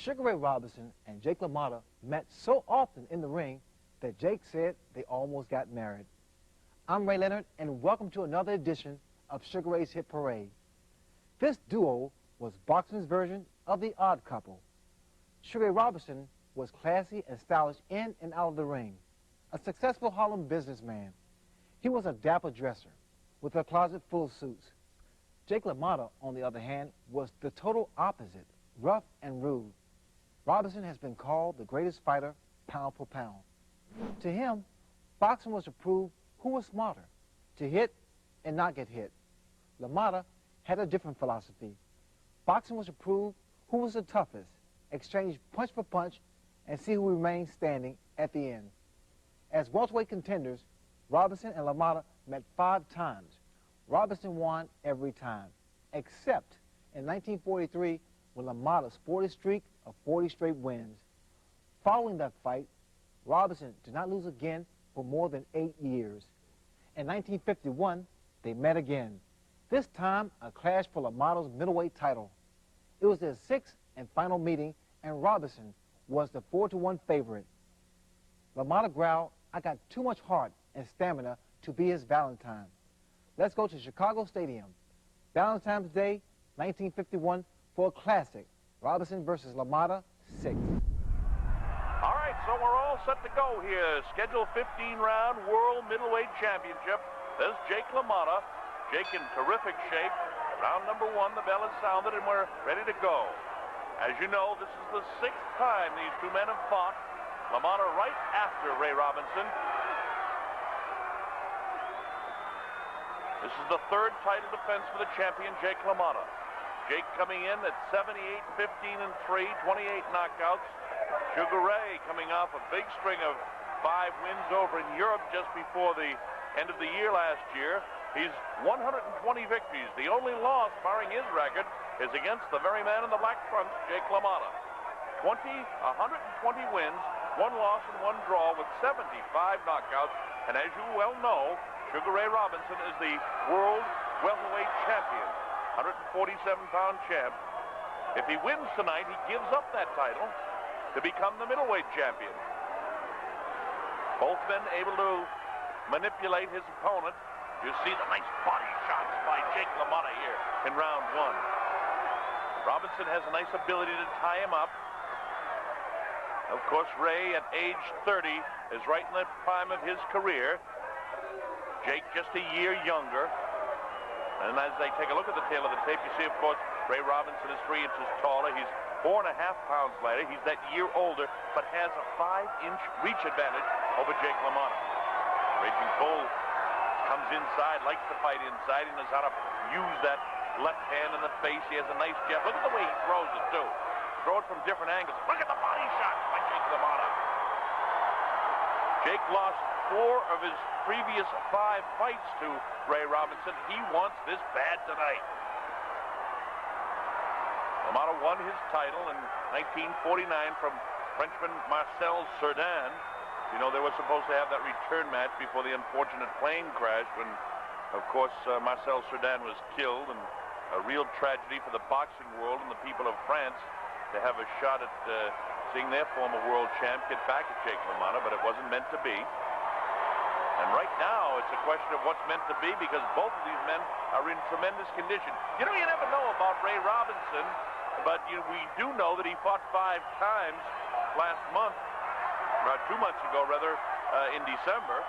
Sugar Ray Robinson and Jake LaMotta met so often in the ring that Jake said they almost got married. I'm Ray Leonard, and welcome to another edition of Sugar Ray's Hit Parade. This duo was boxing's version of the Odd Couple. Sugar Ray Robinson was classy and stylish in and out of the ring, a successful Harlem businessman. He was a dapper dresser with a closet full of suits. Jake LaMotta, on the other hand, was the total opposite, rough and rude. Robinson has been called the greatest fighter, pound for pound. To him, boxing was to prove who was smarter, to hit and not get hit. LaMotta had a different philosophy. Boxing was to prove who was the toughest, exchange punch for punch, and see who remained standing at the end. As welterweight contenders, Robinson and LaMotta met 5 times. Robinson won every time, except in 1943 when LaMotta sported a streak of 40 straight wins. Following that fight, Robinson did not lose again for more than 8 years. In 1951, they met again, this time a clash for LaMotta's middleweight title. It was their 6th and final meeting, and Robinson was the 4-1 favorite. LaMotta growled, "I got too much heart and stamina to be his Valentine." Let's go to Chicago Stadium, Valentine's Day, 1951, for a classic, Robinson versus LaMotta 6. All right, so we're all set to go here. Scheduled 15-round World Middleweight Championship. There's Jake LaMotta. Jake in terrific shape. Round number 1, the bell has sounded, and we're ready to go. As you know, this is the 6th time these two men have fought. LaMotta right after Ray Robinson. This is the 3rd title defense for the champion, Jake LaMotta. Jake coming in at 78-15-3, 28 knockouts. Sugar Ray coming off a big string of 5 wins over in Europe just before the end of the year last year. He's 120 victories. The only loss, barring his record, is against the very man in the black trunks, Jake LaMotta. 120 wins, 1 loss and 1 draw with 75 knockouts. And as you well know, Sugar Ray Robinson is the world welterweight champion, 147-pound champ. If he wins tonight, he gives up that title to become the middleweight champion. Both men able to manipulate his opponent. You see the nice body shots by Jake LaMotta here in round 1. Robinson has a nice ability to tie him up. Of course, Ray at age 30 is right in the prime of his career. Jake just a year younger. And as they take a look at the tail of the tape, you see, of course, Ray Robinson is 3 inches taller. He's 4.5 pounds lighter. He's that year older, but has a 5-inch reach advantage over Jake LaMotta. Raging Bull comes inside, likes to fight inside. He knows how to use that left hand in the face. He has a nice jab. Look at the way he throws it, too. Throw it from different angles. Look at the body shots by Jake LaMotta. Jake lost 4 of his previous 5 fights to Ray Robinson. He wants this bad tonight. LaMotta won his title in 1949 from Frenchman Marcel Cerdan. You know, they were supposed to have that return match before the unfortunate plane crash when, of course, Marcel Cerdan was killed, and a real tragedy for the boxing world and the people of France to have a shot at seeing their former world champ get back at Jake LaMotta, but it wasn't meant to be. And right now, it's a question of what's meant to be, because both of these men are in tremendous condition. You know, you never know about Ray Robinson, but we do know that he fought 5 times last month, 2 months ago, rather, in December.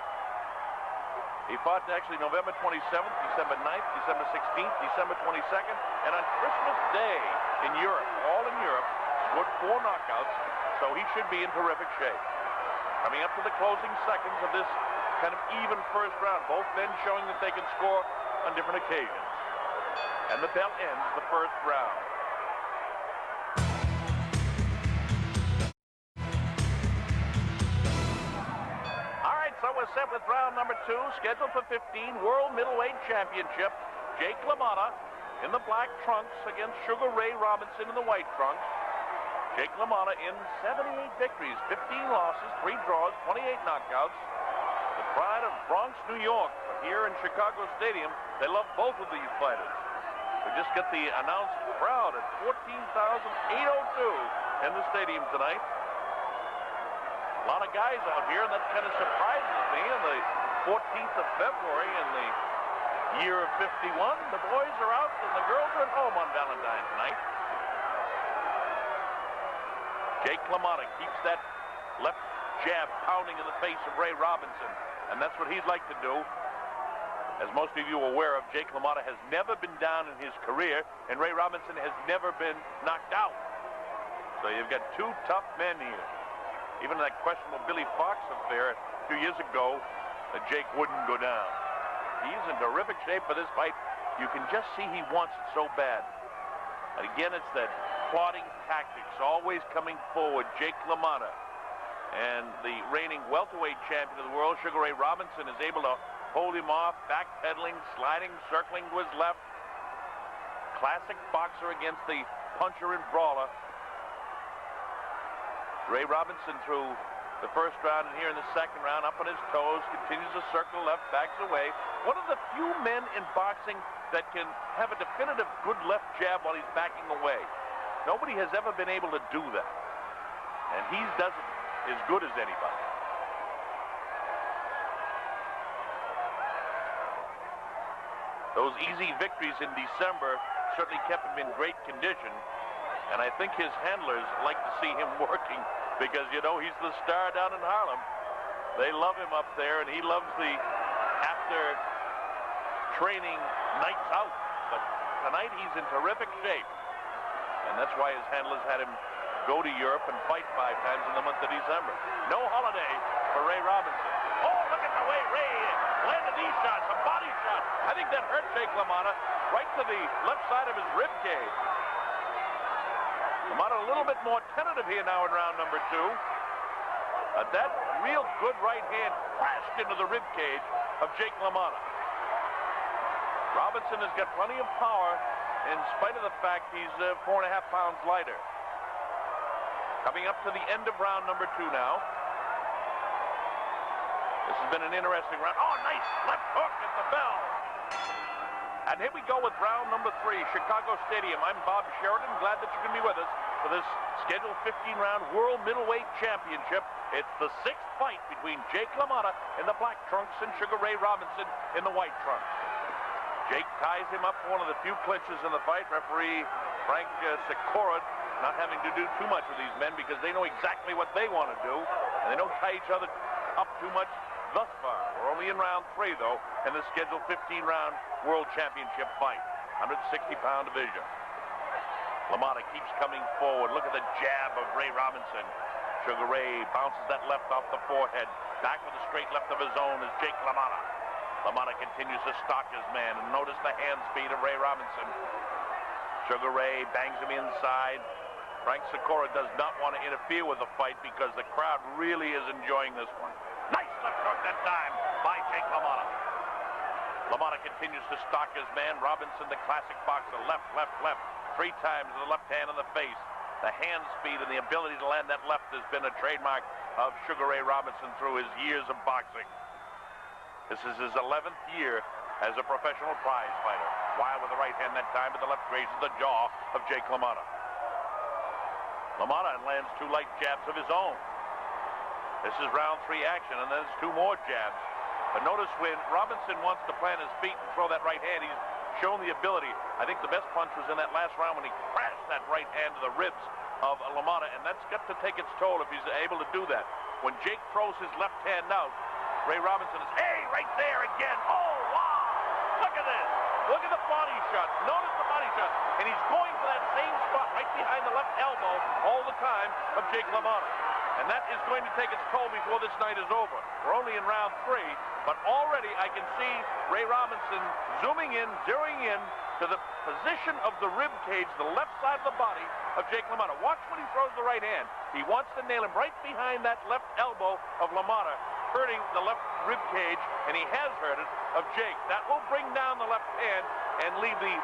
He fought actually November 27th, December 9th, December 16th, December 22nd, and on Christmas Day in Europe, all in Europe, scored 4 knockouts, so he should be in terrific shape. Coming up to the closing seconds of this kind of even first round, both men showing that they can score on different occasions. And the bell ends the first round. All right, so we're set with round number 2, scheduled for 15, World Middleweight Championship. Jake LaMotta in the black trunks against Sugar Ray Robinson in the white trunks. Jake LaMotta in 78 victories, 15 losses, 3 draws, 28 knockouts. The pride of Bronx, New York. Here in Chicago Stadium, they love both of these fighters. The just get the announced crowd at 14,802 in the stadium tonight. A lot of guys out here, and that kind of surprises me. On the 14th of February in the year of 51, the boys are out and the girls are at home on Valentine's night. Jake LaMotta keeps that left jab pounding in the face of Ray Robinson, and that's what he'd like to do. As most of you are aware of, Jake LaMotta has never been down in his career, and Ray Robinson has never been knocked out. So you've got two tough men here. Even in that questionable Billy Fox affair 2 years ago, Jake wouldn't go down. He's in terrific shape for this fight. You can just see he wants it so bad. And again, it's that plotting tactics, always coming forward. Jake LaMotta, and the reigning welterweight champion of the world, Sugar Ray Robinson, is able to hold him off, backpedaling, sliding, circling to his left. Classic boxer against the puncher and brawler. Ray Robinson through the first round, and here in the second round, up on his toes, continues to circle left, backs away. One of the few men in boxing that can have a definitive good left jab while he's backing away. Nobody has ever been able to do that. And he does it as good as anybody. Those easy victories in December certainly kept him in great condition. And I think his handlers like to see him working because, you know, he's the star down in Harlem. They love him up there, and he loves the after-training nights out. But tonight he's in terrific shape. And that's why his handlers had him go to Europe and fight 5 times in the month of December. No holiday for Ray Robinson. Oh, look at the way Ray landed these shots, a body shot. I think that hurt Jake LaMotta right to the left side of his rib cage. LaMotta a little bit more tentative here now in round number 2. That real good right hand crashed into the rib cage of Jake LaMotta. Robinson has got plenty of power in spite of the fact he's 4.5 pounds lighter. Coming up to the end of round number 2 now. This has been an interesting round. Oh, nice left hook at the bell. And here we go with round number 3, Chicago Stadium. I'm Bob Sheridan. Glad that you can be with us for this scheduled 15-round World Middleweight Championship. It's the 6th fight between Jake LaMotta in the black trunks and Sugar Ray Robinson in the white trunks. Jake ties him up for one of the few clinches in the fight. Referee Frank Sikora not having to do too much with these men because they know exactly what they want to do, and they don't tie each other up too much thus far. We're only in round 3, though, in the scheduled 15-round World Championship fight, 160-pound division. LaMotta keeps coming forward. Look at the jab of Ray Robinson. Sugar Ray bounces that left off the forehead. Back with a straight left of his own is Jake LaMotta. LaMotta continues to stalk his man, and notice the hand speed of Ray Robinson. Sugar Ray bangs him inside. Frank Sikora does not want to interfere with the fight because the crowd really is enjoying this one. Nice left hook that time by Jake LaMotta. LaMotta continues to stalk his man. Robinson, the classic boxer, left, left, left. 3 times with the left hand in the face. The hand speed and the ability to land that left has been a trademark of Sugar Ray Robinson through his years of boxing. This is his 11th year as a professional prize fighter. Wild with the right hand that time, but the left grazes the jaw of Jake LaMotta. LaMotta lands 2 light jabs of his own. This is round 3 action, and there's 2 more jabs. But notice when Robinson wants to plant his feet and throw that right hand, he's shown the ability. I think the best punch was in that last round when he crashed that right hand to the ribs of LaMotta, and that's got to take its toll if he's able to do that. When Jake throws his left hand out, Ray Robinson is, hey, right there again. Oh, wow. Look at this. Look at the body shot. Notice the body shot. And he's going for that same spot right behind the left elbow all the time of Jake LaMotta. And that is going to take its toll before this night is over. We're only in round 3, but already I can see Ray Robinson zooming in, zeroing in to the position of the rib cage, the left side of the body of Jake LaMotta. Watch when he throws the right hand. He wants to nail him right behind that left elbow of LaMotta, hurting the left rib cage, and he has hurt it, of Jake. That will bring down the left hand and leave the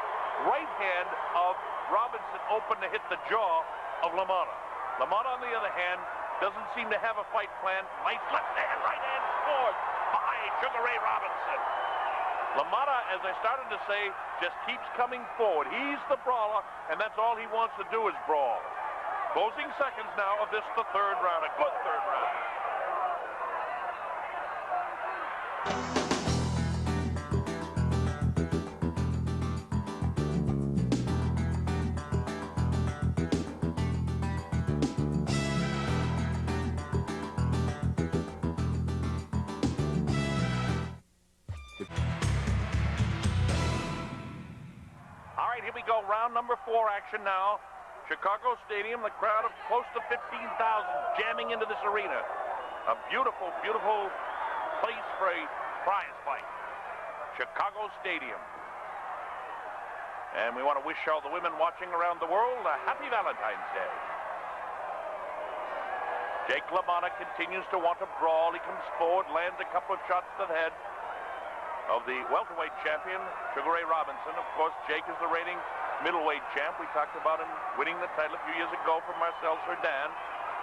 right hand of Robinson open to hit the jaw of LaMotta. LaMotta, on the other hand, doesn't seem to have a fight plan. Nice left hand, right hand scores by Sugar Ray Robinson. LaMotta, as I started to say, just keeps coming forward. He's the brawler, and that's all he wants to do is brawl. Closing seconds now of this, the third round, a good third round. All right, here we go. Round number 4 action now. Chicago Stadium, the crowd of close to 15,000 jamming into this arena. A beautiful, beautiful place for a prize fight. Chicago Stadium. And we want to wish all the women watching around the world a happy Valentine's Day. Jake LaMotta continues to want to brawl. He comes forward, lands a couple of shots to the head of the welterweight champion, Sugar Ray Robinson. Of course, Jake is the reigning middleweight champ. We talked about him winning the title a few years ago from Marcel Cerdan.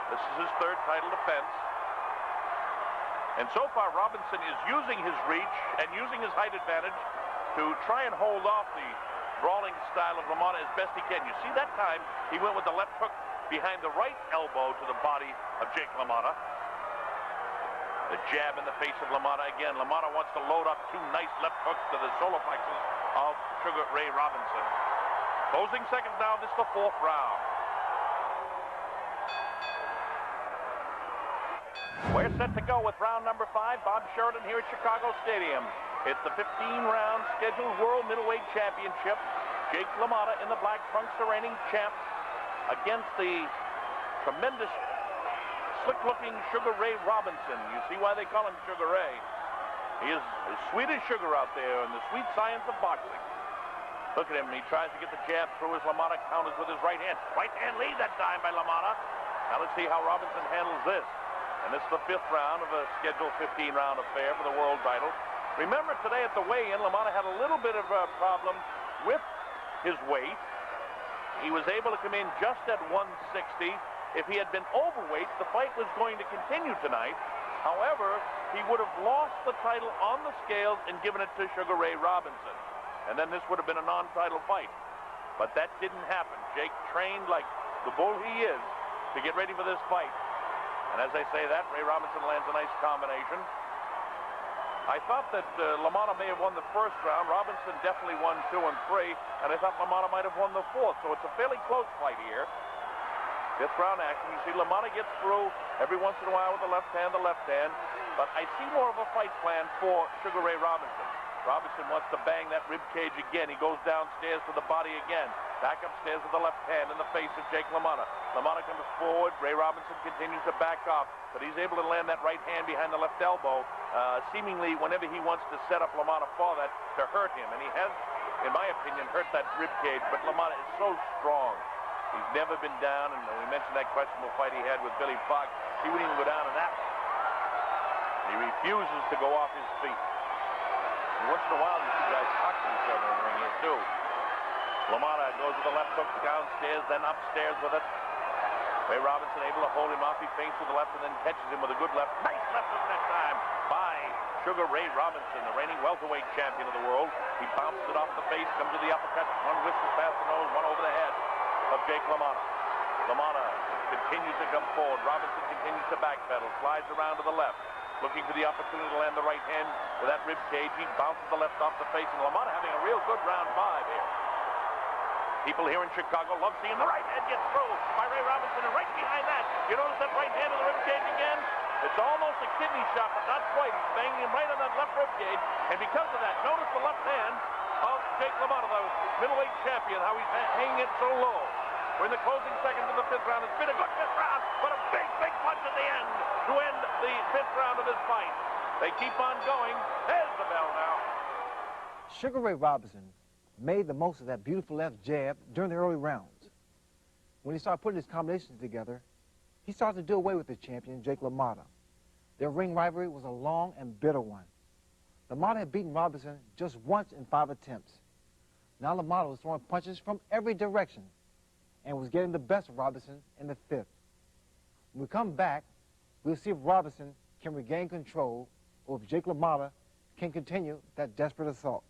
This is his third title defense. And so far, Robinson is using his reach and using his height advantage to try and hold off the brawling style of LaMotta as best he can. You see, that time, he went with the left hook behind the right elbow to the body of Jake LaMotta. The jab in the face of LaMotta again. LaMotta wants to load up 2 nice left hooks to the solar plexus of Sugar Ray Robinson. Closing seconds now, this is the 4th round. We're set to go with round number 5. Bob Sheridan here at Chicago Stadium. It's the 15-round scheduled World Middleweight Championship. Jake LaMotta in the black trunks, the reigning champ, against the tremendous, slick-looking Sugar Ray Robinson. You see why they call him Sugar Ray. He is as sweet as sugar out there in the sweet science of boxing. Look at him. He tries to get the jab through as LaMotta counters with his right hand. Right hand lead that time by LaMotta. Now let's see how Robinson handles this. And this is the 5th round of a scheduled 15-round affair for the world title. Remember, today at the weigh-in, LaMotta had a little bit of a problem with his weight. He was able to come in just at 160. If he had been overweight, the fight was going to continue tonight. However, he would have lost the title on the scales and given it to Sugar Ray Robinson. And then this would have been a non-title fight. But that didn't happen. Jake trained like the bull he is to get ready for this fight. And as I say that, Ray Robinson lands a nice combination. I thought that LaMotta may have won the 1st round. Robinson definitely won 2 and 3. And I thought LaMotta might have won the 4th. So it's a fairly close fight here. 5th round action. You see LaMotta gets through every once in a while with the left hand. But I see more of a fight plan for Sugar Ray Robinson. Robinson wants to bang that rib cage again. He goes downstairs to the body again. Back upstairs with the left hand in the face of Jake LaMotta. LaMotta comes forward. Ray Robinson continues to back off, but he's able to land that right hand behind the left elbow, seemingly whenever he wants to set up LaMotta for that to hurt him. And he has, in my opinion, hurt that rib cage, but LaMotta is so strong. He's never been down, and we mentioned that questionable fight he had with Billy Fox. He wouldn't even go down in that one. He refuses to go off his feet. And once in a while, you see guys talk to each other in the ring here, too. LaMotta goes with the left hook downstairs, then upstairs with it. Ray Robinson able to hold him off. He feints with the left and then catches him with a good left. Nice left hook that time by Sugar Ray Robinson, the reigning welterweight champion of the world. He bounces it off the face, comes to the uppercut. One whistles past the nose, one over the head of Jake LaMotta. LaMotta continues to come forward. Robinson continues to backpedal, slides around to the left, looking for the opportunity to land the right hand with that rib cage. He bounces the left off the face, and LaMotta having a real good round 5 here. People here in Chicago love seeing the right hand get through by Ray Robinson, and right behind that, you notice that right hand in the rib cage again? It's almost a kidney shot, but not quite. He's banging him right on that left rib cage, and because of that, notice the left hand of Jake LaMotta, the middleweight champion, how he's hanging it so low. We're in the closing seconds of the 5th round. It's been a good 5th round, but a big, big punch at the end to end the 5th round of this fight. They keep on going. There's the bell now. Sugar Ray Robinson made the most of that beautiful left jab during the early rounds. When he started putting his combinations together, he started to do away with the champion, Jake LaMotta. Their ring rivalry was a long and bitter one. LaMotta had beaten Robinson just once in 5 attempts. Now LaMotta was throwing punches from every direction and was getting the best of Robinson in the 5th. When we come back, we'll see if Robinson can regain control or if Jake LaMotta can continue that desperate assault.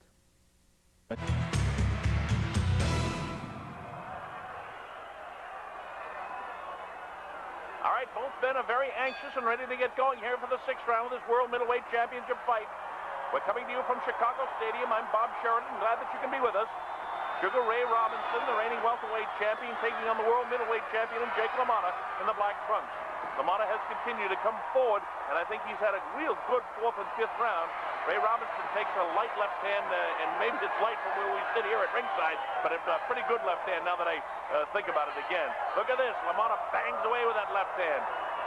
All right, both men are very anxious and ready to get going here for the 6th round of this World Middleweight Championship fight. We're coming to you from Chicago Stadium. I'm Bob Sheridan. Glad that you can be with us. Sugar Ray Robinson, the reigning welterweight champion, taking on the world middleweight champion, Jake LaMotta, in the black trunks. LaMotta has continued to come forward, and I think he's had a real good 4th and 5th round. Ray Robinson takes a light left hand, and maybe it's light from where we sit here at ringside, but it's a pretty good left hand now that I think about it again. Look at this. LaMotta bangs away with that left hand.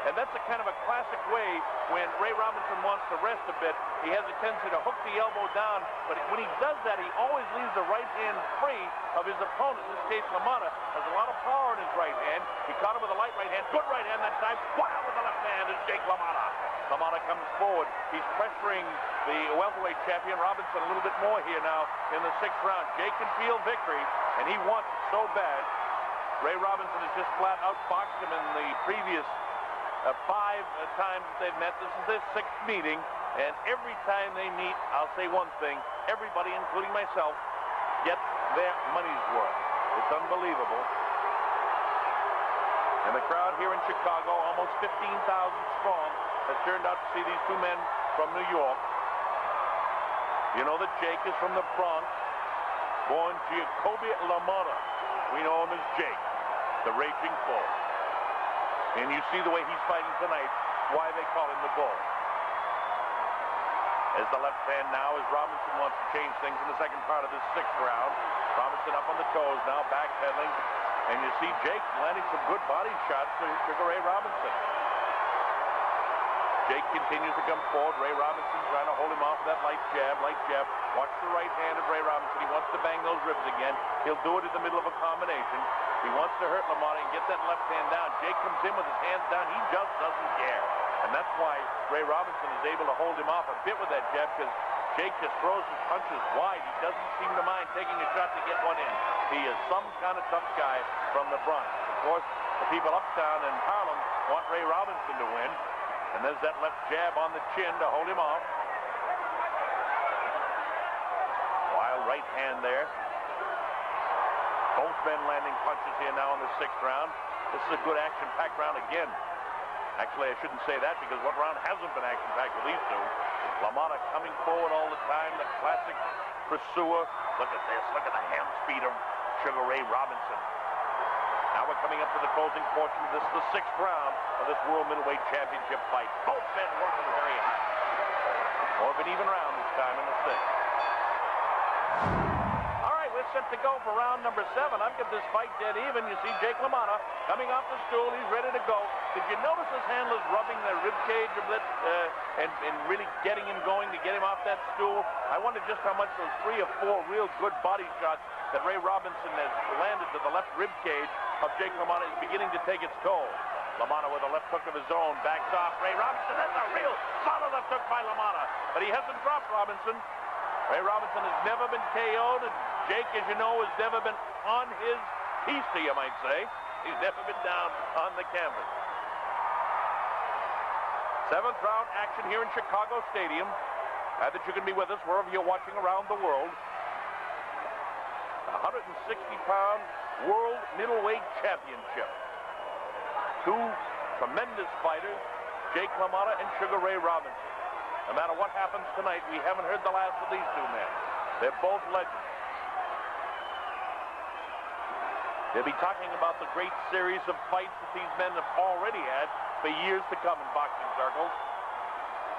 And that's a kind of a classic way when Ray Robinson wants to rest a bit. He has a tendency to hook the elbow down, but when he does that, he always leaves the right hand free of his opponent. In this case, LaMotta has a lot of power in his right hand. He caught him with a light right hand. Good right hand that time. Wow, with the left hand is Jake LaMotta. LaMotta comes forward. He's pressuring the welterweight champion Robinson a little bit more here now in the 6th round. Jake can feel victory, and he wants it so bad. Ray Robinson has just flat outboxed him in the previous 5 times that they've met. This is their 6th meeting, and every time they meet, I'll say one thing, everybody, including myself, gets their money's worth. It's unbelievable. And the crowd here in Chicago, almost 15,000 strong, has turned out to see these two men from New York. You know that Jake is from the Bronx, born Giacobbe LaMotta. We know him as Jake, the Raging Bull. And you see the way he's fighting tonight, why they call him the Bull. As the left hand now, as Robinson wants to change things in the second part of this 6th round. Robinson up on the toes now, backpedaling. And you see Jake landing some good body shots to Sugar Ray Robinson. Jake continues to come forward. Ray Robinson trying to hold him off with that light jab, Watch the right hand of Ray Robinson. He wants to bang those ribs again. He'll do it in the middle of a combination. He wants to hurt LaMotta and get that left hand down. Jake comes in with his hands down. He just doesn't care. And that's why Ray Robinson is able to hold him off a bit with that jab, because Jake just throws his punches wide. He doesn't seem to mind taking a shot to get one in. He is some kind of tough guy from the Bronx. Of course, the people uptown in Harlem want Ray Robinson to win. And there's that left jab on the chin to hold him off. Wild right hand there. Both men landing punches here now in the 6th round. This is a good action-packed round again. Actually, I shouldn't say that, because what round hasn't been action-packed with these two? LaMotta coming forward all the time, the classic pursuer. Look at this. Look at the hand speed of Sugar Ray Robinson. Now we're coming up to the closing portion of this, the 6th round of this World Middleweight Championship fight. Both men working very hard. More of an even round this time in the 6th. All right, we're set to go for round number 7. I've got this fight dead even. You see Jake LaMotta coming off the stool. He's ready to go. Did you notice his handlers rubbing their rib cage a bit and really getting him going to get him off that stool? I wonder just how much those 3 or 4 real good body shots that Ray Robinson has landed to the left rib cage of Jake LaMotta is beginning to take its toll. LaMotta with a left hook of his own backs off Ray Robinson. That's a real solid left hook by LaMotta, but he hasn't dropped Robinson. Ray Robinson has never been KO'd, and Jake, as you know, has never been on his pista, you might say. He's never been down on the canvas. 7th round action here in Chicago Stadium. Glad that you can be with us wherever you're watching around the world. 160-pound World Middleweight Championship. 2 tremendous fighters, Jake LaMotta and Sugar Ray Robinson. No matter what happens tonight, we haven't heard the last of these 2 men. They're both legends. They'll be talking about the great series of fights that these men have already had for years to come in boxing circles.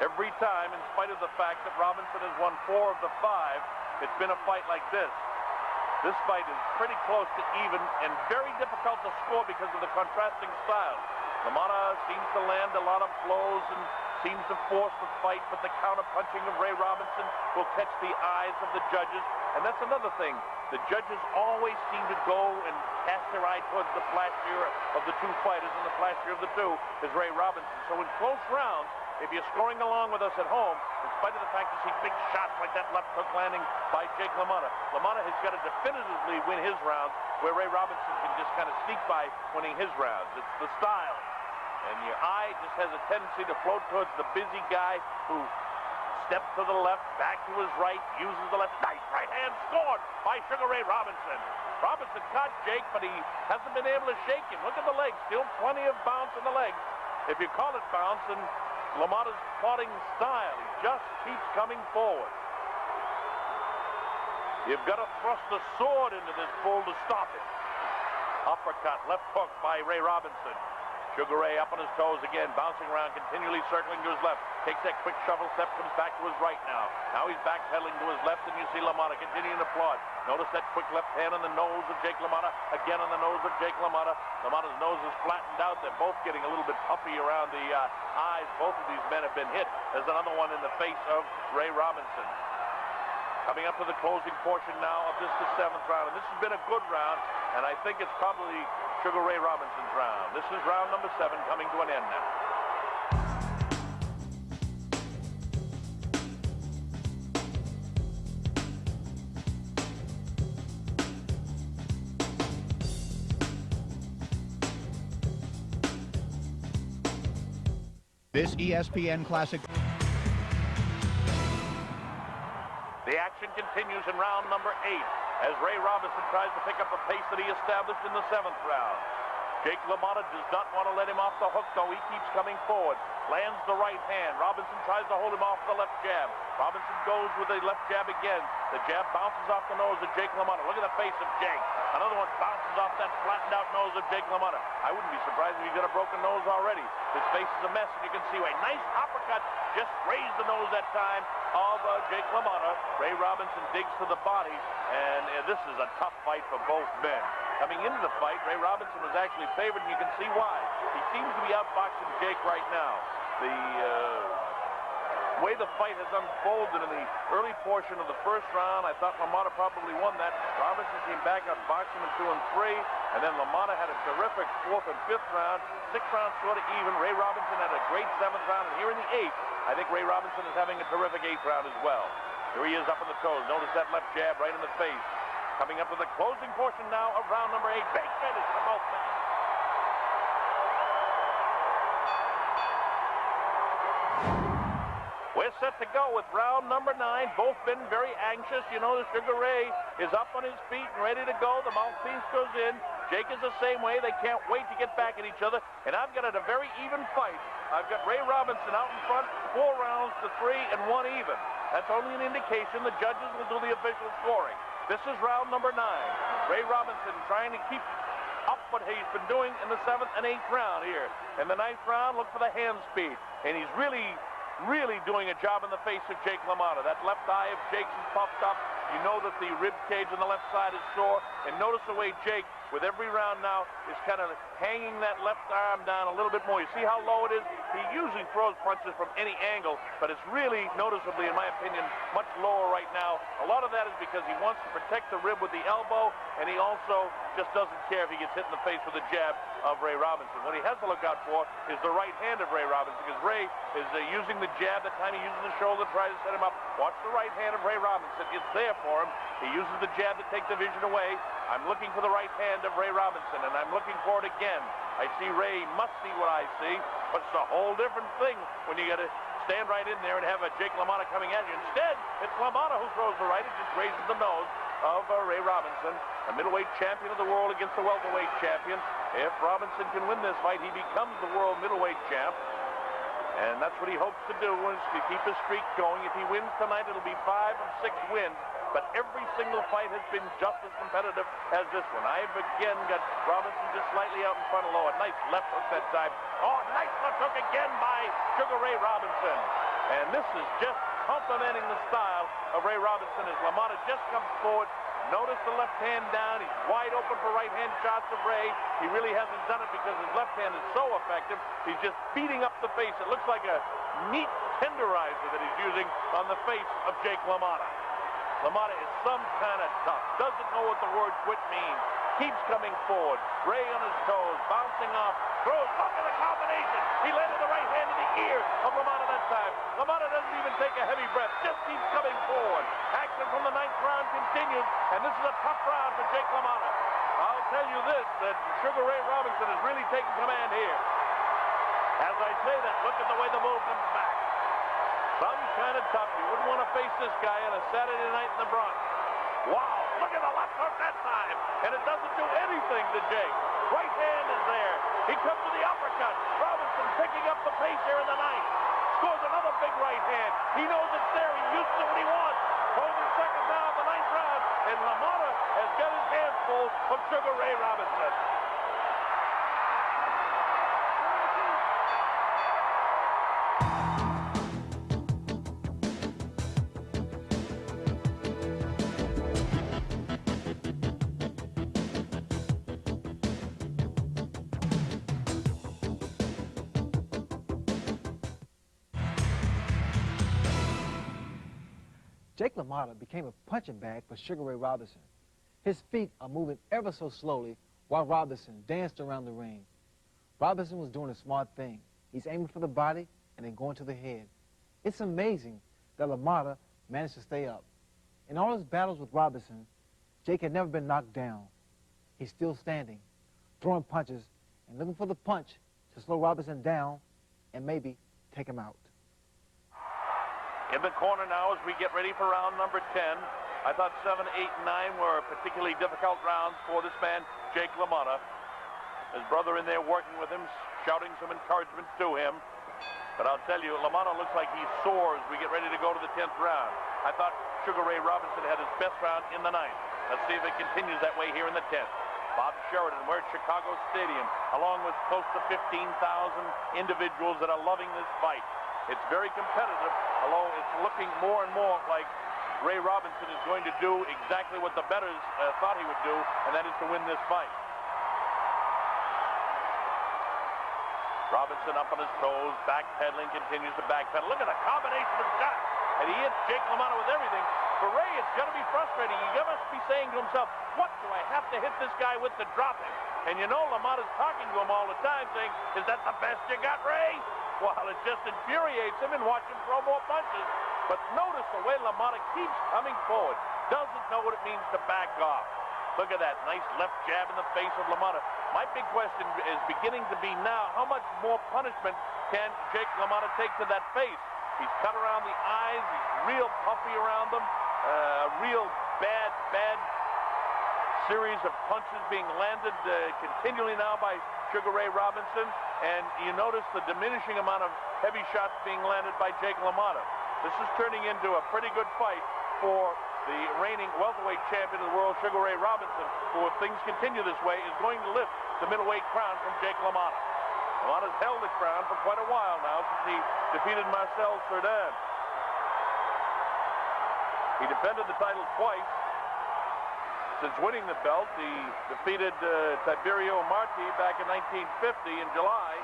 Every time, in spite of the fact that Robinson has won 4 of the 5, it's been a fight like this. This fight is pretty close to even and very difficult to score because of the contrasting styles. LaMotta seems to land a lot of blows and seems to force the fight, but the counter-punching of Ray Robinson will catch the eyes of the judges. And that's another thing. The judges always seem to go and cast their eye towards the flashier of the 2 fighters, and the flashier of the 2 is Ray Robinson. So in close rounds, if you're scoring along with us at home, in spite of the fact you see big shots like that left hook landing by Jake LaMotta, LaMotta has got to definitively win his rounds, where Ray Robinson can just kind of sneak by winning his rounds. It's the style. And your eye just has a tendency to float towards the busy guy who Step to the left, back to his right, uses the left. Nice right hand scored by Sugar Ray Robinson. Robinson caught Jake, but he hasn't been able to shake him. Look at the legs. Still plenty of bounce in the legs. If you call it bounce in LaMotta's plotting style, he just keeps coming forward. You've got to thrust the sword into this bull to stop it. Uppercut, left hook by Ray Robinson. Sugar Ray up on his toes again, bouncing around, continually circling to his left. Takes that quick shovel step, comes back to his right now. Now he's backpedaling to his left, and you see LaMotta continuing to plod. Notice that quick left hand on the nose of Jake LaMotta. Again on the nose of Jake LaMotta. LaMotta's nose is flattened out. They're both getting a little bit puffy around the eyes. Both of these men have been hit. There's another one in the face of Ray Robinson. Coming up to the closing portion now of this, the 7th round. And this has been a good round, and I think it's probably Sugar Ray Robinson's round. This is round number 7 coming to an end now. This ESPN Classic. The action continues in round number 8 as Ray Robinson tries to pick up the pace that he established in the 7th round. Jake LaMotta does not want to let him off the hook, though. He keeps coming forward. Lands the right hand. Robinson tries to hold him off the left jab. Robinson goes with the left jab again. The jab bounces off the nose of Jake LaMotta. Look at the face of Jake. Another one bounces off that flattened out nose of Jake LaMotta. I wouldn't be surprised if he got a broken nose already. His face is a mess, and you can see why. Nice uppercut. Just grazed the nose that time of Jake LaMotta. Ray Robinson digs to the body, and this is a tough fight for both men. Coming into the fight, Ray Robinson was actually favored, and you can see why. He seems to be outboxing Jake right now. The way the fight has unfolded in the early portion of the 1st round, I thought LaMotta probably won that. Robinson came back, outboxed him in 2 and 3, and then LaMotta had a terrific 4th and 5th round. 6th round sort of even. Ray Robinson had a great 7th round, and here in the 8th, I think Ray Robinson is having a terrific 8th round as well. Here he is up on the toes. Notice that left jab right in the face. Coming up to the closing portion now of round number 8. Big finish for both men. We're set to go with round number 9. Both been very anxious. You know, the Sugar Ray is up on his feet and ready to go. The mouthpiece goes in. Jake is the same way. They can't wait to get back at each other. And I've got it a very even fight. I've got Ray Robinson out in front, 4 rounds to 3 and 1 even. That's only an indication. The judges will do the official scoring. This is round number 9. Ray Robinson trying to keep up what he's been doing in the 7th and 8th round here. In the 9th round, look for the hand speed. And he's really doing a job in the face of Jake LaMotta. That left eye of Jake's is puffed up. You know that the rib cage on the left side is sore. And notice the way Jake, with every round now, is kind of hanging that left arm down a little bit more. You see how low it is? He usually throws punches from any angle, but it's really noticeably, in my opinion, much lower right now. A lot of that is because he wants to protect the rib with the elbow, and he also just doesn't care if he gets hit in the face with a jab of Ray Robinson. What he has to look out for is the right hand of Ray Robinson, because Ray is using the jab. The time he uses the shoulder to try to set him up. Watch the right hand of Ray Robinson. It's there for him. He uses the jab to take the vision away. I'm looking for the right hand of Ray Robinson, and I'm looking for it again. I see Ray must see what I see, but it's a whole different thing when you got to stand right in there and have a Jake LaMotta coming at you. Instead, it's LaMotta who throws the right. It just grazes the nose of Ray Robinson, a middleweight champion of the world against the welterweight champion. If Robinson can win this fight, he becomes the world middleweight champ. And that's what he hopes to do, is to keep his streak going. If he wins tonight, it'll be 5 of 6 wins. But every single fight has been just as competitive as this one. I've again got Robinson just slightly out in front of Lowe. A nice left hook that time. Oh, nice left hook again by Sugar Ray Robinson. And this is just complementing the style of Ray Robinson as LaMotta just comes forward. Notice the left hand down. He's wide open for right-hand shots of Ray. He really hasn't done it because his left hand is so effective. He's just beating up the face. It looks like a meat tenderizer that he's using on the face of Jake LaMotta. LaMotta is some kind of tough. Doesn't know what the word quit means. Keeps coming forward. Ray on his toes, bouncing off. Throws. Look at the combination. He landed the right hand in the ear of LaMotta that time. LaMotta doesn't even take a heavy breath. Just keeps coming forward. Action from the 9th round continues, and this is a tough round for Jake LaMotta. I'll tell you this, that Sugar Ray Robinson is really taking command here. As I say that, look at the way the bull comes back. Some kind of tough. You wouldn't want to face this guy on a Saturday night in the Bronx. Wow, look at the left hook that time. And it doesn't do anything to Jake. Right hand is there. He comes to the uppercut. Robinson picking up the pace here in the ninth. Scores another big right hand. He knows it's there. He uses it when he wants. Closing seconds now in the ninth round. And LaMotta has got his hands full of Sugar Ray Robinson. Jake LaMotta became a punching bag for Sugar Ray Robinson. His feet are moving ever so slowly while Robinson danced around the ring. Robinson was doing a smart thing. He's aiming for the body and then going to the head. It's amazing that LaMotta managed to stay up. In all his battles with Robinson, Jake had never been knocked down. He's still standing, throwing punches, and looking for the punch to slow Robinson down and maybe take him out. In the corner now as we get ready for round number 10. I thought 7, 8, and 9 were particularly difficult rounds for this man, Jake LaMotta. His brother in there working with him, shouting some encouragement to him. But I'll tell you, LaMotta looks like he's sore as we get ready to go to the 10th round. I thought Sugar Ray Robinson had his best round in the 9th. Let's see if it continues that way here in the 10th. Bob Sheridan, we're at Chicago Stadium, along with close to 15,000 individuals that are loving this fight. It's very competitive, although it's looking more and more like Ray Robinson is going to do exactly what the bettors thought he would do, and that is to win this fight. Robinson up on his toes, backpedaling, continues to backpedal. Look at the combination of shots, and he hits Jake LaMotta with everything. For Ray, it's going to be frustrating. He must be saying to himself, what do I have to hit this guy with to drop him? And you know LaMotta's talking to him all the time, saying, is that the best you got, Ray? Well, it just infuriates him and watch him throw more punches. But notice the way LaMotta keeps coming forward. Doesn't know what it means to back off. Look at that nice left jab in the face of LaMotta. My big question is beginning to be now, how much more punishment can Jake LaMotta take to that face? He's cut around the eyes. He's real puffy around them. Real bad series of punches being landed continually now by Sugar Ray Robinson. And you notice the diminishing amount of heavy shots being landed by Jake LaMotta. This is turning into a pretty good fight for the reigning welterweight champion of the world, Sugar Ray Robinson, who, if things continue this way, is going to lift the middleweight crown from Jake LaMotta. LaMotta's held the crown for quite a while now since he defeated Marcel Cerdan. He defended the title twice. Since winning the belt, he defeated Tiberio Marti back in 1950 in July,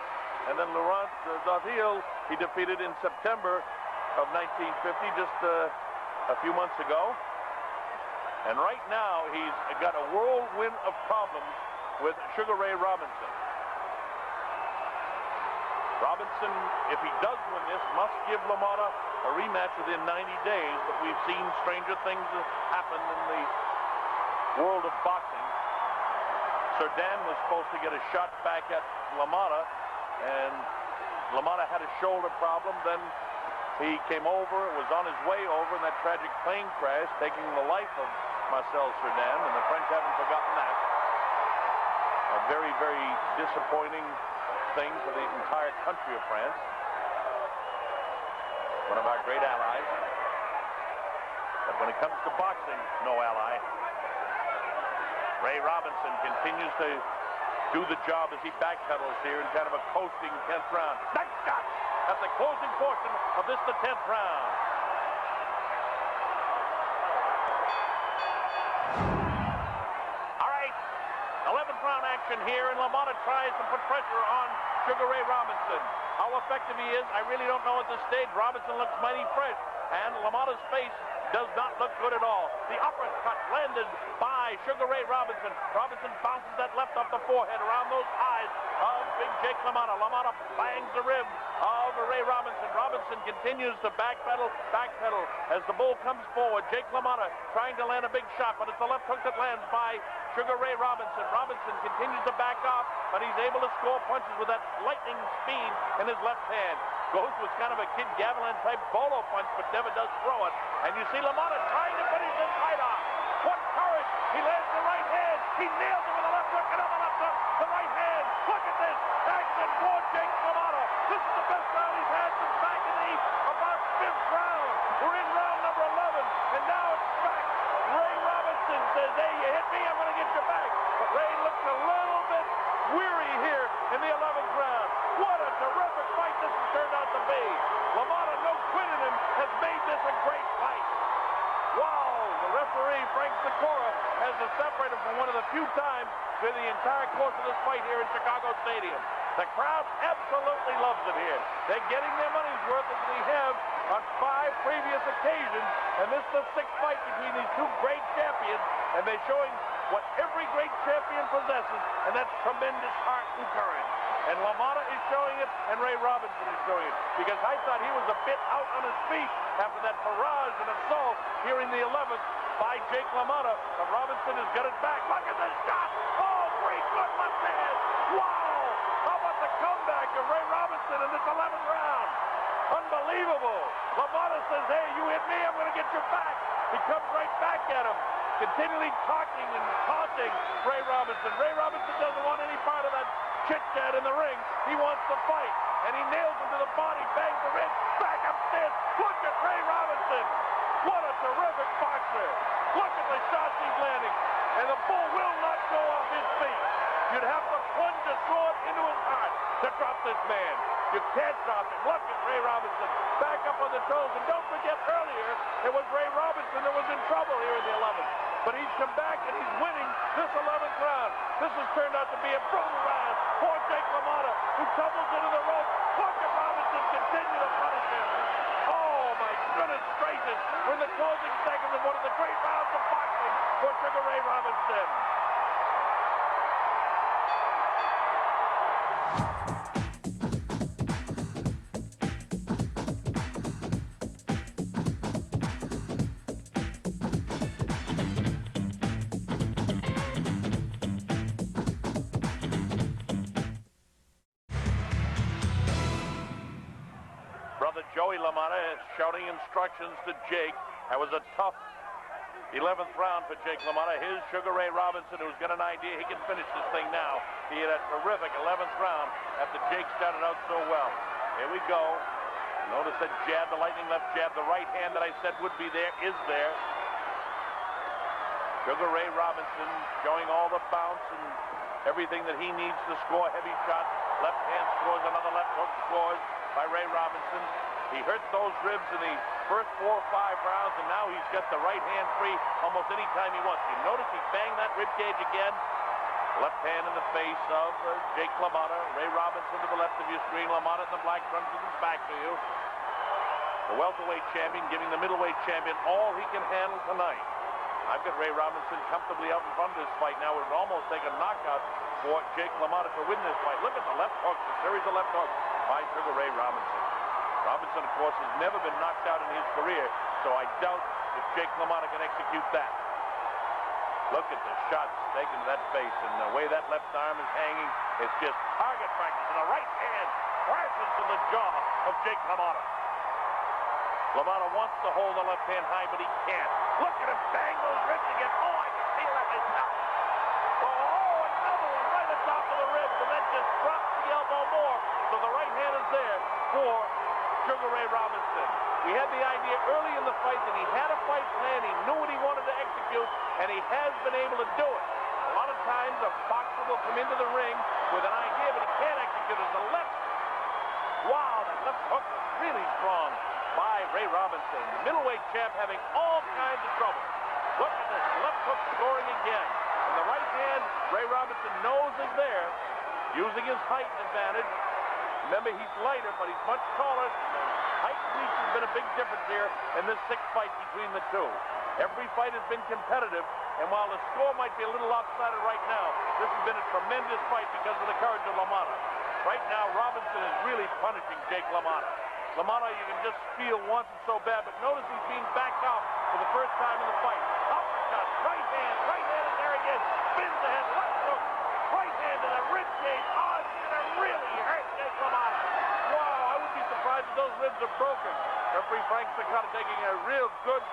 and then Laurent Dauville he defeated in September of 1950, just a few months ago. And right now, he's got a whirlwind of problems with Sugar Ray Robinson. Robinson, if he does win this, must give LaMotta a rematch within 90 days, but we've seen stranger things happen in the world of boxing. Cerdan was supposed to get a shot back at LaMotta, and LaMotta had a shoulder problem. Then he came over, was on his way over in that tragic plane crash, taking the life of Marcel Cerdan, and the French haven't forgotten that. A very, very disappointing thing for the entire country of France. One of our great allies. But when it comes to boxing, no ally. Ray Robinson continues to do the job as he backpedals here in kind of a coasting 10th round. Nice shot at the closing portion of this, the 10th round. All right, 11th round action here, and LaMotta tries to put pressure on Sugar Ray Robinson. How effective he is, I really don't know at this stage. Robinson looks mighty fresh, and LaMotta's face does not look good at all. The uppercut landed by Sugar Ray Robinson. Robinson bounces that left off the forehead around those eyes of big Jake LaMotta. LaMotta bangs the rib of Ray Robinson. Robinson continues to backpedal as the bull comes forward. Jake LaMotta trying to land a big shot, but it's the left hook that lands by Sugar Ray Robinson. Robinson continues to back off, but he's able to score punches with that lightning speed in his left hand. Goes with kind of a Kid Gavilan-type bolo punch, but never does throw it. And you see LaMotta trying to finish this fight off. What courage! He lands the right hand. He nails it with a left hook, another left hook, the right hand. Look at this. Action for Jake LaMotta. This is the best round he's had since back in the about 5th round. We're in round number 11, and now it's back. Ray Robinson says, hey, you hit me, I'm going to get you back. But Ray looks a little bit weary here in the 11th round. What a terrific fight this has turned out to be. LaMotta, no quit in him, has made this a great fight. Wow, the referee, Frank Sikora, has to separate him from one of the few times in the entire course of this fight here in Chicago Stadium. The crowd absolutely loves it here. They're getting their money's worth as we have on 5 previous occasions, and this is the 6th fight between these 2 great champions, and they're showing what every great champion possesses, and that's tremendous heart and courage. And LaMotta is showing it, and Ray Robinson is showing it, because I thought he was a bit out on his feet after that barrage and assault here in the 11th by Jake LaMotta, but Robinson has got it back. Look at this shot! Oh, great good left hand! Wow! How about the comeback of Ray Robinson in this 11th round? Unbelievable! LaMotta says, hey, you hit me, I'm going to get you back. He comes right back at him, continually talking and taunting Ray Robinson. Ray Robinson doesn't want any part of that chit-chat in the ring. He wants to fight, and he nails him to the body, bangs the ribs, back upstairs. Look at Ray Robinson. What a terrific boxer. Look at the shots he's landing, and the bull will not go off his feet. You'd have to plunge a sword into his heart to drop this man. You can't drop him. Look at Ray Robinson back up on the toes. And don't forget earlier, it was Ray Robinson that was in trouble here in the 11th. But he's come back and he's winning this 11th round. This has turned out to be a brutal round for Jake LaMotta, who tumbles into the rope. Look at Robinson continue to punish him. Oh, my goodness gracious. We're in the closing seconds of one of the great rounds of boxing for Sugar Ray Robinson. Brother Joey LaMotta is shouting instructions to Jake. That was a tough 11th round for Jake LaMotta. Here's Sugar Ray Robinson, who's got an idea he can finish this thing now. He had a terrific 11th round after Jake started out so well. Here we go. Notice that jab, the lightning left jab. The right hand that I said would be there is there. Sugar Ray Robinson showing all the bounce and everything that he needs to score heavy shots. Left hand scores, another left hook scores by Ray Robinson. He hurt those ribs in the first 4 or 5 rounds, and now he's got the right hand free almost any time he wants. You notice he banged that rib cage again. Left hand in the face of Jake LaMotta. Ray Robinson to the left of your screen. LaMotta in the black trunks with his back to you. The welterweight champion giving the middleweight champion all he can handle tonight. I've got Ray Robinson comfortably out in front of this fight now. It would almost take a knockout for Jake LaMotta to win this fight. Look at the left hooks, a series of left hooks by Sugar Ray Robinson. Robinson, of course, has never been knocked out in his career, so I doubt if Jake LaMotta can execute that. Look at the shots taken to that face, and the way that left arm is hanging, it's just target practice, and the right hand crashes to the jaw of Jake LaMotta. LaMotta wants to hold the left hand high, but he can't. Look at him bang those ribs again. Oh, I can feel that myself. Oh, another one right on top of the ribs, and that just drops the elbow more. So the right hand is there for Sugar Ray Robinson. We had the idea early in the fight that he had a fight plan. He knew what he wanted to execute, and he has been able to do it. A lot of times a boxer will come into the ring with an idea, but he can't execute it. The left, wow, that left hook was really strong by Ray Robinson. The middleweight champ having all kinds of trouble. Look at this, left hook scoring again. And the right hand, Ray Robinson knows is there, using his height advantage. Remember, he's lighter, but he's much taller. Height and reach has been a big difference here in this 6th fight between the two. Every fight has been competitive, and while the score might be a little lopsided right now, this has been a tremendous fight because of the courage of LaMotta. Right now, Robinson is really punishing Jake LaMotta. LaMotta, you can just feel, wants it so bad, but notice he's being backed off for the first time in the fight. Uppercut, right hand is there again. Spins the head, left hook, right hand to the rib cage. Oh, it's going to really hurt Jake LaMotta. Wow, I would be surprised Frank Secora taking a real good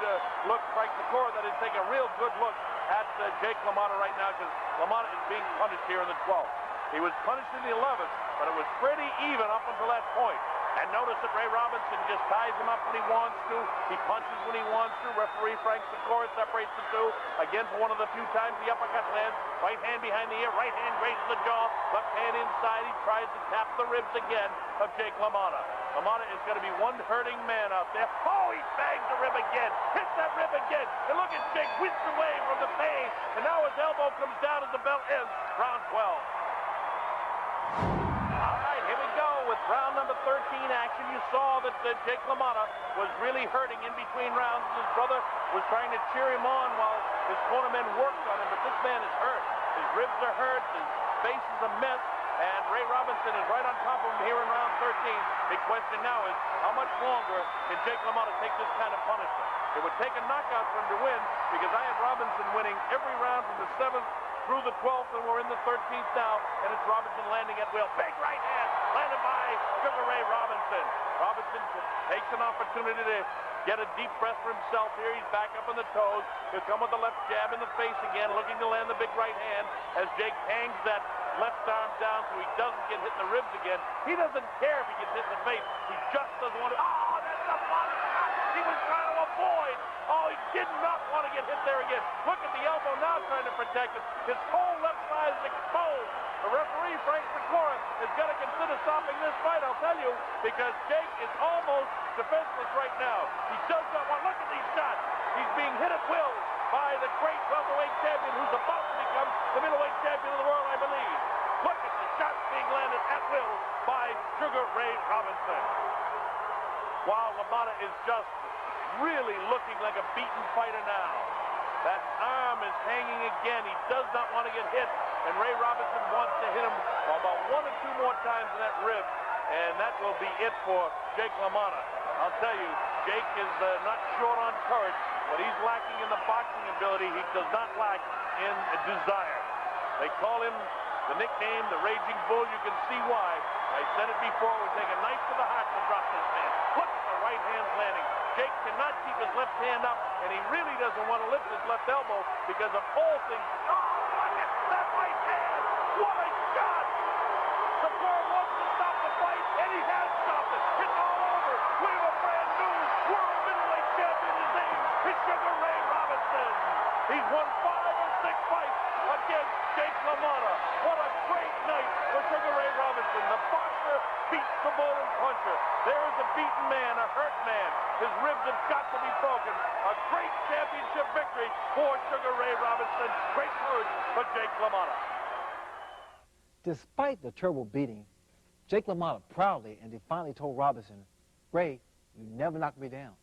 look. Frank Secora, that is, taking a real good look at Jake LaMotta right now, because LaMotta is being punished here in the 12th. He was punished in the 11th, but it was pretty even up until that point. And notice that Ray Robinson just ties him up when he wants to. He punches when he wants to. Referee Frank Secora separates the two. Again, for one of the few times the uppercut lands. Right hand behind the ear. Right hand grazes the jaw. Left hand inside. He tries to tap the ribs again of Jake LaMotta. LaMotta is going to be one hurting man out there. Oh, he bangs the rib again. Hits that rib again. And look at Jake whisk away from the pain. And now his elbow comes down as the bell ends. Round 12. With round number 13 action, you saw that Jake LaMotta was really hurting in between rounds. His brother was trying to cheer him on while his cornermen worked on him, but this man is hurt. His ribs are hurt, his face is a mess, and Ray Robinson is right on top of him here in round 13. Big question now is, how much longer can Jake LaMotta take this kind of punishment? It would take a knockout for him to win, because I had Robinson winning every round from the 7th through the 12th, and we're in the 13th now, and it's Robinson landing at will. Big right hand, landed by Sugar Ray Robinson. Robinson takes an opportunity to get a deep breath for himself here. He's back up on the toes. He'll come with the left jab in the face again, looking to land the big right hand as Jake hangs that left arm down so he doesn't get hit in the ribs again. He doesn't care if he gets hit in the face. He just doesn't want to. Oh, that's a body shot. He was trying to avoid. Oh, he did not want to get hit there again. Look at the elbow now trying to protect it. His whole left side is exposed. The referee, Frank Secora, is going to consider stopping this fight, I'll tell you, because Jake is almost defenseless right now. He does not want. Look at these shots. He's being hit at will by the great welterweight champion who's about to become the middleweight champion of the world, I believe. Look at the shots being landed at will by Sugar Ray Robinson. While LaMotta is just really looking like a beaten fighter now. That arm is hanging again. He does not want to get hit, and Ray Robinson wants to hit him about 1 or 2 more times in that rib, and that will be it for Jake LaMotta. I'll tell you, Jake is not short on courage, but he's lacking in the boxing ability. He does not lack in desire. They call him the nickname, the Raging Bull. You can see why. I said it before. It would take a knife to the heart to drop this man. Look at the right hand landing. Jake cannot keep his left hand up, and he really doesn't want to lift his left elbow because of all things. Oh, look at that right hand! What a shot! Secora wants to stop the fight, and he has stopped it. It's all over. We have a brand new world middleweight champion. His name is Sugar Ray Robinson. He's won 5 or 6 fights against Jake LaMotta. What a great night for Sugar Ray Robinson. The boxer beats the bull and puncher. There is a beaten man, a hurt man. His ribs have got to be broken. A great championship victory for Sugar Ray Robinson. Great courage for Jake LaMotta. Despite the terrible beating, Jake LaMotta proudly and defiantly told Robinson, "Ray, you never knocked me down."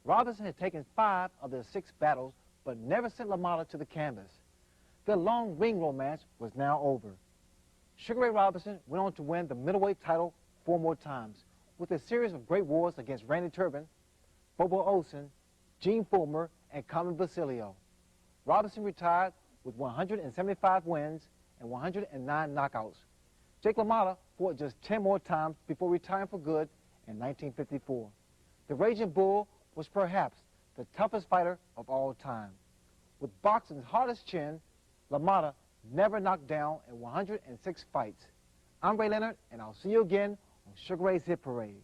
Robinson had taken 5 of their 6 battles, but never sent LaMotta to the canvas. Their long ring romance was now over. Sugar Ray Robinson went on to win the middleweight title 4 more times, with a series of great wars against Randy Turbin, Bobo Olsen, Gene Fullmer, and Carmen Basilio. Robinson retired with 175 wins and 109 knockouts. Jake LaMotta fought just 10 more times before retiring for good in 1954. The Raging Bull was perhaps the toughest fighter of all time. With boxing's hardest chin, LaMotta never knocked down in 106 fights. I'm Ray Leonard, and I'll see you again on Sugar Ray's Hit Parade.